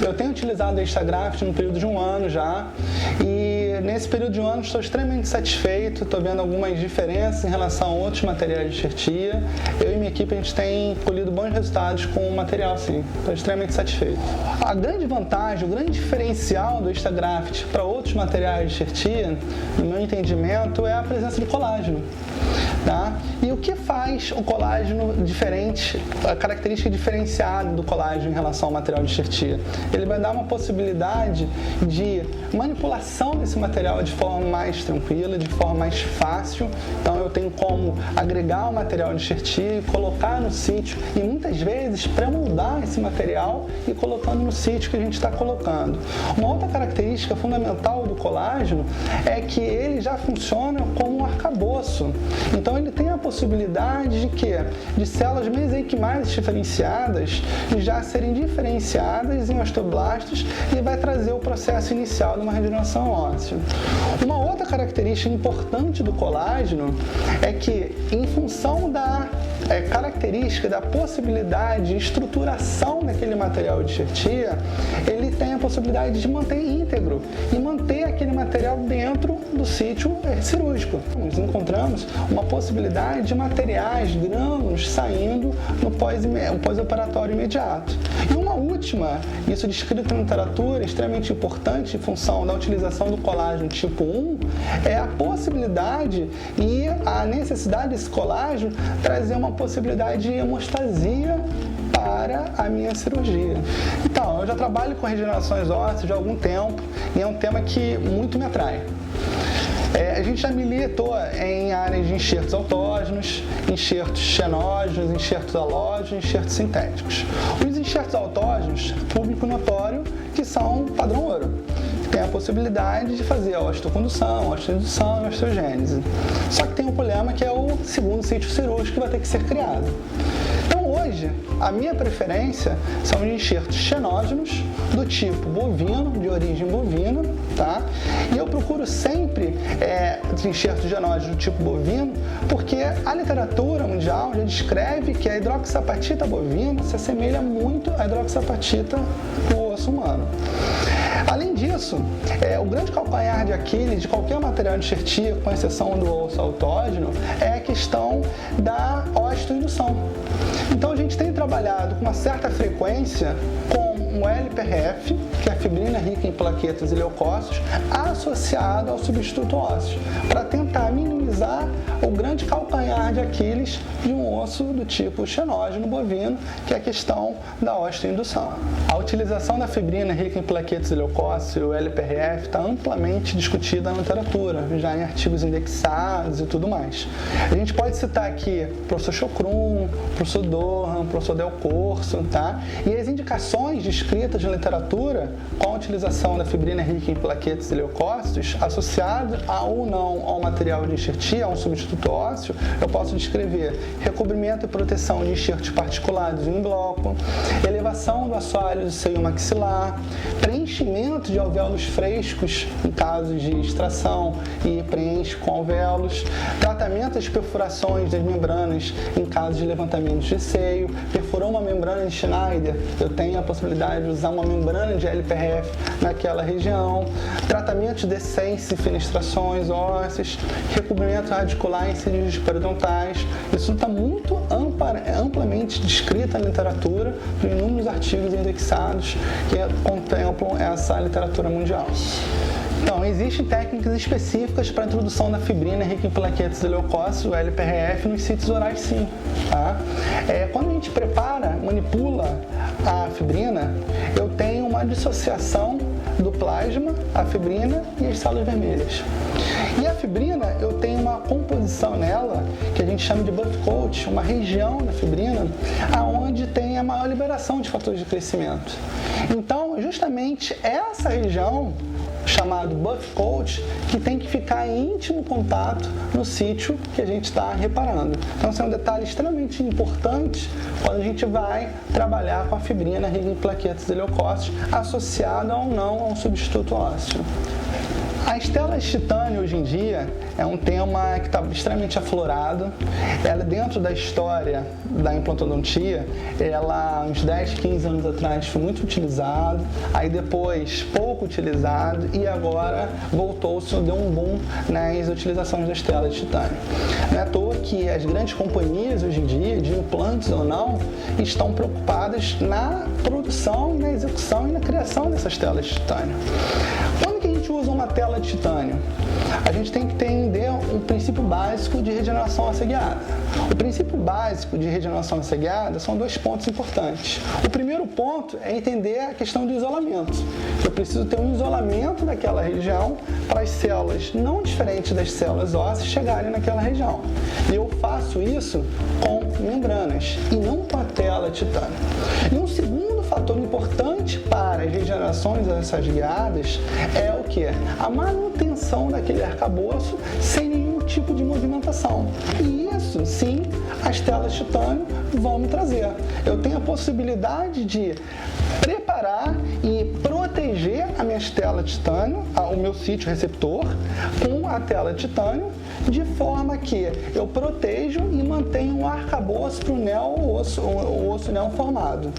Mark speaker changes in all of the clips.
Speaker 1: Eu tenho utilizado a Instagraft no período de 1 ano já, e nesse período de 1 ano estou extremamente satisfeito, estou vendo algumas diferenças em relação a outros materiais de enxertia. Eu e minha equipe, a gente tem colhido bons resultados com o material, sim. Estou extremamente satisfeito. A grande vantagem, o grande diferencial do Instagraft para outros materiais de enxertia, no meu entendimento, é a presença do colágeno. Tá? E o que faz o colágeno diferente, a característica diferenciada do colágeno em relação ao material de enxertia? Ele vai dar uma possibilidade de manipulação desse material de forma mais tranquila, de forma mais fácil. Então eu tenho como agregar o material de enxertia e colocar no sítio, e muitas vezes pré-moldar esse material e colocando no sítio que a gente está colocando. Uma outra característica fundamental do colágeno é que ele já funciona como um arcabouço. Então ele tem a possibilidade de quê? De células mesenquimais diferenciadas já serem diferenciadas em osteoblastos, e vai trazer o processo inicial de uma regeneração óssea. Uma outra característica importante do colágeno é que, em função da característica da possibilidade de estruturação daquele material de enxertia, ele tem a possibilidade de manter íntegro e manter aquele material dentro do sítio cirúrgico. Nós encontramos uma possibilidade de materiais, grânulos, saindo no pós-operatório imediato. E uma última, isso descrito na literatura, extremamente importante em função da utilização do colágeno tipo 1, é a possibilidade e a necessidade desse colágeno trazer uma possibilidade de hemostasia para a minha cirurgia. Então, eu já trabalho com regenerações ósseas há algum tempo e é um tema que muito me atrai. A gente já militou em áreas de enxertos autógenos, enxertos xenógenos, enxertos halógenos, enxertos sintéticos. Os enxertos autógenos, público notório, que são padrão ouro. Tem a possibilidade de fazer a osteocondução, osteoindução e osteogênese. Só que tem um problema que é o segundo sítio cirúrgico que vai ter que ser criado. Então hoje, a minha preferência são de enxertos xenógenos do tipo bovino, de origem bovina, tá? E eu procuro sempre enxertos xenógenos do tipo bovino, porque a literatura mundial já descreve que a hidroxapatita bovina se assemelha muito à hidroxapatita do osso humano. Além disso, o grande calcanhar de Aquiles de qualquer material de enxertia, com exceção do osso autógeno, é a questão da osteoindução. Então a gente tem trabalhado com uma certa frequência com um LPRF, que é a fibrina rica em plaquetas e leucócitos, associado ao substituto ósseo, para tentar minimizar o grande calcanhar de Aquiles de um osso do tipo xenógeno bovino, que é a questão da osteoindução. A utilização da fibrina rica em plaquetas e leucócitos, o LPRF, está amplamente discutida na literatura, já em artigos indexados e tudo mais. A gente pode citar aqui o professor Chocrum, o professor Dohan, o professor Del Corso, tá? E as indicações descritas na literatura com a utilização da fibrina rica em plaquetas e leucócitos, associado ou não ao material de enxertia, a um substituto ósseo, eu posso descrever recobrimento e proteção de enxertos particulados em bloco, elevação do assoalho do seio maxilar, preenchimento de alvéolos frescos em casos de extração e preenche com alvéolos, tratamento das perfurações das membranas em casos de levantamentos de seio, perfurou uma membrana de Schneider, eu tenho a possibilidade de usar uma membrana de LPRF naquela região, tratamento de decência e fenestrações ósseas, recobrimento radicular em cirurgias periodontais. Isso está muito amplamente descrito na literatura, por inúmeros artigos indexados que contemplam essa literatura mundial. Então, existem técnicas específicas para a introdução da fibrina rica em plaquetas e leucócitos, o LPRF, nos sítios orais, sim. Tá? Quando a gente manipula a fibrina, eu tenho uma dissociação do plasma, a fibrina e as células vermelhas. E a fibrina, eu tenho uma composição nela, que a gente chama de buff coat, uma região da fibrina, aonde tem a maior liberação de fatores de crescimento. Então, justamente essa região, chamado buff coat, que tem que ficar em íntimo contato no sítio que a gente está reparando. Então, esse é um detalhe extremamente importante quando a gente vai trabalhar com a fibrina rica em plaquetas e leucócitos, associada ou não a um substituto ósseo. As telas de titânio hoje em dia é um tema que está extremamente aflorado. Ela, dentro da história da implantodontia, ela, uns 10, 15 anos atrás, foi muito utilizado, aí depois pouco utilizado e agora voltou-se, deu um boom nas utilizações das telas de titânio. Não é à toa que as grandes companhias hoje em dia, de implantes ou não, estão preocupadas na produção, na execução e na criação dessas telas de titânio. Quando que a gente usa uma tela de titânio? A gente tem que entender um princípio básico de regeneração óssea guiada. O princípio básico de regeneração óssea guiada são dois pontos importantes. O primeiro ponto é entender a questão do isolamento. Eu preciso ter um isolamento daquela região para as células não diferentes das células ósseas chegarem naquela região. E eu faço isso com membranas e não com a tela de titânio. E um segundo fator importante para as regenerações ósseas guiadas é o que? A manutenção daquele arcabouço sem nenhum tipo de movimentação. E isso, sim, as telas de titânio vão me trazer. Eu tenho a possibilidade de preparar e proteger as minhas telas de titânio, o meu sítio receptor, com a tela de titânio, de forma que eu protejo e mantenho um arcabouço para o osso neoformado.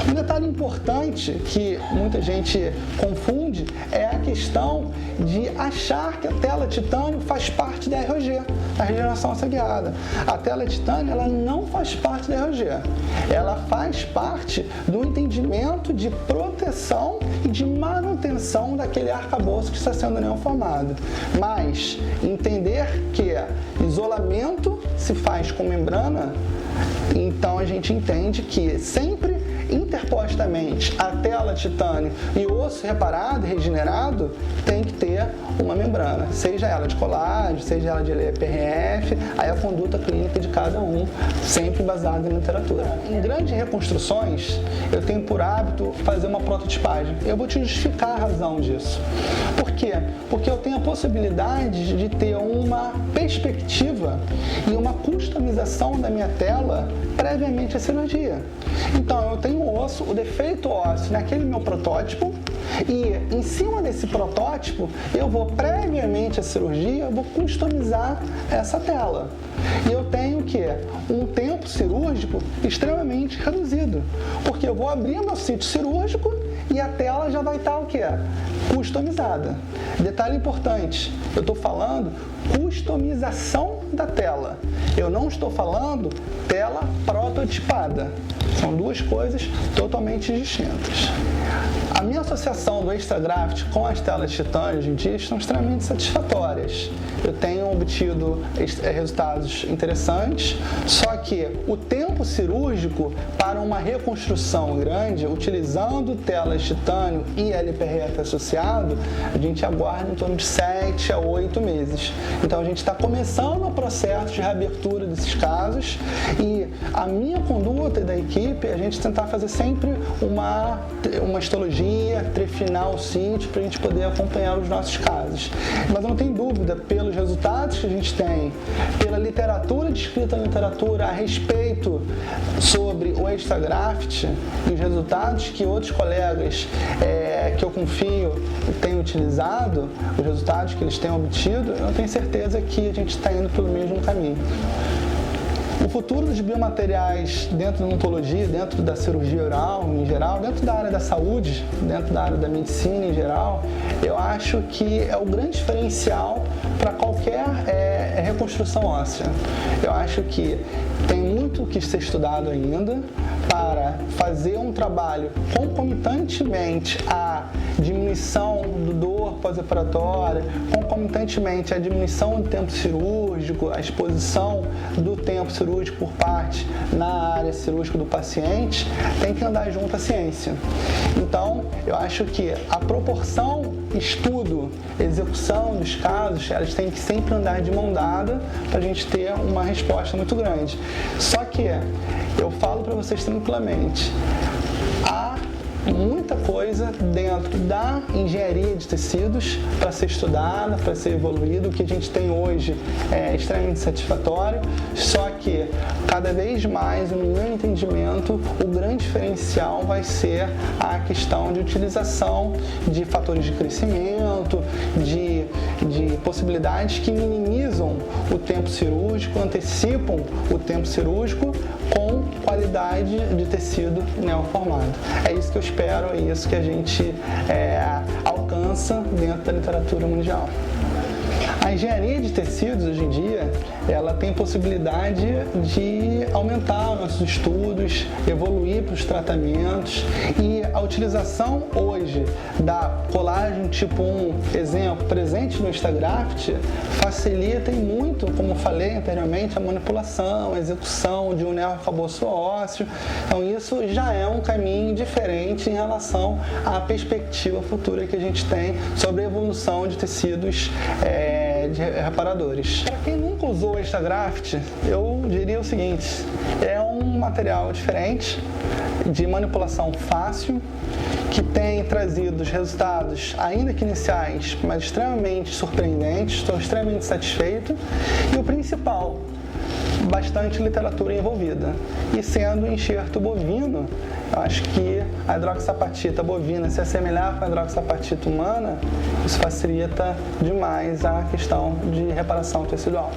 Speaker 1: Um detalhe importante que muita gente confunde é a questão de achar que a tela de titânio faz parte da ROG, a regeneração óssea guiada. A tela de titânio ela não faz parte da ROG, ela faz parte do entendimento de proteção e de manutenção daquele arcabouço que está sendo neoformado. Mas entender que isolamento se faz com membrana, então a gente entende que sempre interpostamente a tela de titânio e o osso reparado e regenerado tem que ter uma membrana, seja ela de colágeno, seja ela de PRF, aí a conduta clínica de cada um, sempre baseada em literatura. Em grandes reconstruções, eu tenho por hábito fazer uma prototipagem. Eu vou te justificar a razão disso. Por quê? Porque eu tenho a possibilidade de ter uma perspectiva e uma customização da minha tela previamente à cirurgia. Então, eu tenho o osso, o defeito ósseo naquele meu protótipo e em cima desse protótipo eu vou previamente à cirurgia, eu vou customizar essa tela. E eu tenho o quê? Um tempo cirúrgico extremamente reduzido, porque eu vou abrir meu sítio cirúrgico e a tela já vai estar o quê? Customizada. Detalhe importante, eu estou falando customização da tela. Eu não estou falando tela prototipada. São duas coisas totalmente distintas. A minha associação do Extragraft com as telas de titânio hoje em dia estão extremamente satisfatórias. Eu tenho obtido resultados interessantes, só que o tempo cirúrgico para uma reconstrução grande, utilizando telas de titânio e LPRF associado, a gente aguarda em torno de 7 a 8 meses. Então a gente está começando o processo de reabertura desses casos e a minha conduta da equipe é a gente tentar fazer sempre uma histologia, trefinar o sítio para a gente poder acompanhar os nossos casos. Mas eu não tenho dúvida, pelos resultados que a gente tem, pela literatura descrita na literatura a respeito sobre o Extragraft e os resultados que outros colegas que eu confio têm utilizado, os resultados que eles têm obtido, eu tenho certeza que a gente está indo pelo mesmo caminho. O futuro dos biomateriais dentro da odontologia, dentro da cirurgia oral em geral, dentro da área da saúde, dentro da área da medicina em geral, eu acho que é o grande diferencial para qualquer reconstrução óssea. Eu acho que tem muito que ser estudado ainda para fazer um trabalho concomitantemente à diminuição do dor pós-operatória, concomitantemente à diminuição do tempo cirúrgico, a exposição do tempo cirúrgico por parte na área cirúrgica do paciente, tem que andar junto à ciência. Então, eu acho que a proporção estudo, execução dos casos, elas têm que sempre andar de mão dada para a gente ter uma resposta muito grande. Só que eu falo para vocês tranquilamente, há muita coisa coisa dentro da engenharia de tecidos para ser estudada, para ser evoluído. O que a gente tem hoje é extremamente satisfatório, só que cada vez mais, no meu entendimento, o grande diferencial vai ser a questão de utilização de fatores de crescimento, de possibilidades que minimizam o tempo cirúrgico, antecipam o tempo cirúrgico com qualidade de tecido neoformado. É isso que eu espero, é isso que a gente alcança dentro da literatura mundial. A engenharia de tecidos, hoje em dia, ela tem possibilidade de aumentar nossos estudos, evoluir para os tratamentos, e a utilização hoje da colágeno tipo 1, exemplo, presente no Instagraft, facilita e muito, como falei anteriormente, a manipulação, a execução de um neoarcabouço ósseo. Então isso já é um caminho diferente em relação à perspectiva futura que a gente tem sobre a evolução de tecidos de reparadores. Para quem nunca usou o Instagraft, eu diria o seguinte: é um material diferente, de manipulação fácil, que tem trazido resultados, ainda que iniciais, mas extremamente surpreendentes. Estou extremamente satisfeito. E o principal, bastante literatura envolvida. E sendo enxerto bovino, eu acho que a hidroxapatita bovina se assemelhar com a hidroxapatita humana, isso facilita demais a questão de reparação tecidual.